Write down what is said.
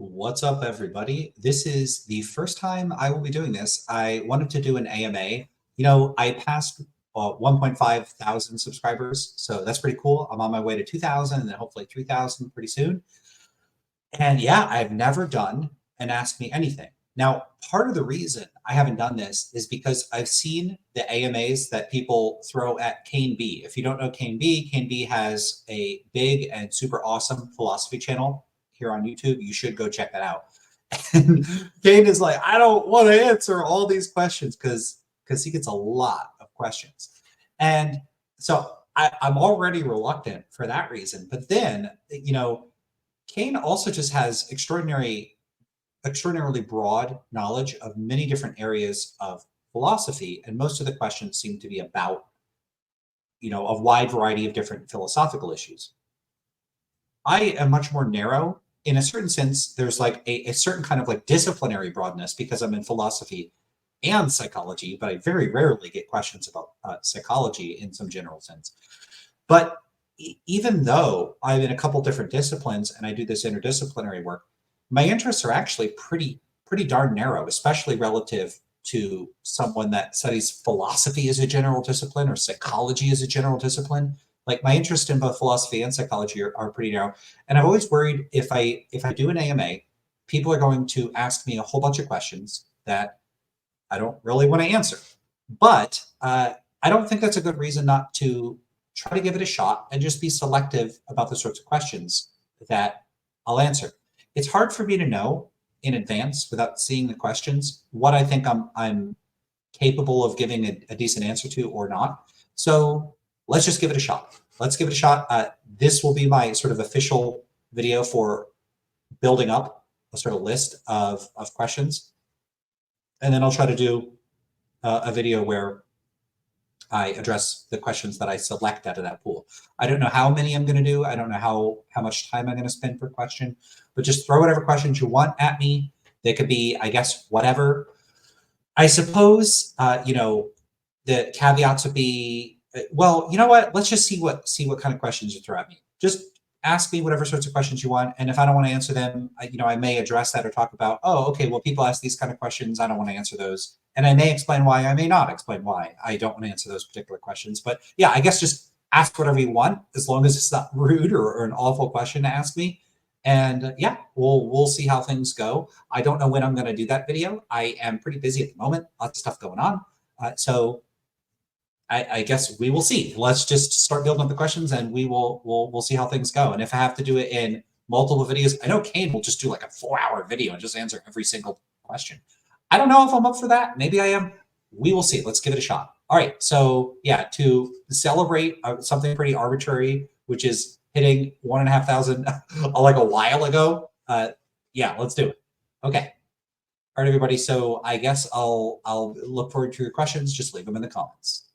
What's up, everybody? This is the first time I will be doing this. I wanted to do an AMA. I passed 1.5 thousand subscribers, so that's pretty cool. I'm on my way to 2,000 and then hopefully 3,000 pretty soon. And yeah, I've never done an Ask Me Anything. Now, part of the reason I haven't done this is because I've seen the AMAs that people throw at Kane B. If you don't know Kane B has a big and super awesome philosophy channel here on YouTube. You should go check that out. And Kane is like, I don't want to answer all these questions because he gets a lot of questions. And so I'm already reluctant for that reason. But then, Kane also just has extraordinarily broad knowledge of many different areas of philosophy, and most of the questions seem to be about, a wide variety of different philosophical issues. I am much more narrow. In a certain sense, there's like a certain kind of like disciplinary broadness because I'm in philosophy and psychology, but I very rarely get questions about psychology in some general sense. But even though I'm in a couple different disciplines and I do this interdisciplinary work, my interests are actually pretty darn narrow, especially relative to someone that studies philosophy as a general discipline or psychology as a general discipline. Like my interest in both philosophy and psychology are pretty narrow. And I've always worried if I do an AMA, people are going to ask me a whole bunch of questions that I don't really want to answer. But I don't think that's a good reason not to try to give it a shot and just be selective about the sorts of questions that I'll answer. It's hard for me to know in advance without seeing the questions what I think I'm capable of giving a decent answer to or not. So let's just give it a shot. Let's give it a shot. This will be my sort of official video for building up a sort of list of questions. And then I'll try to do a video where I address the questions that I select out of that pool. I don't know how many I'm going to do. I don't know how much time I'm going to spend per question, but just throw whatever questions you want at me. They could be, I guess, whatever. I suppose, the caveats would be, well, you know what? Let's just see what kind of questions you throw at me. Just ask me whatever sorts of questions you want. And if I don't want to answer them, I may address that or talk about, oh, okay, well, people ask these kind of questions. I don't want to answer those. And I may explain why. I may not explain why I don't want to answer those particular questions. But yeah, I guess just ask whatever you want, as long as it's not rude or an awful question to ask me. And yeah, we'll see how things go. I don't know when I'm going to do that video. I am pretty busy at the moment. Lots of stuff going on. So I guess we will see. Let's just start building up the questions and we'll see how things go. And if I have to do it in multiple videos, I know Kane will just do like a 4-hour video and just answer every single question. I don't know if I'm up for that. Maybe I am. We will see. Let's give it a shot. All right. So yeah, to celebrate something pretty arbitrary, which is hitting 1,500 like a while ago. Yeah, let's do it. Okay. All right, everybody. So I guess I'll look forward to your questions. Just leave them in the comments.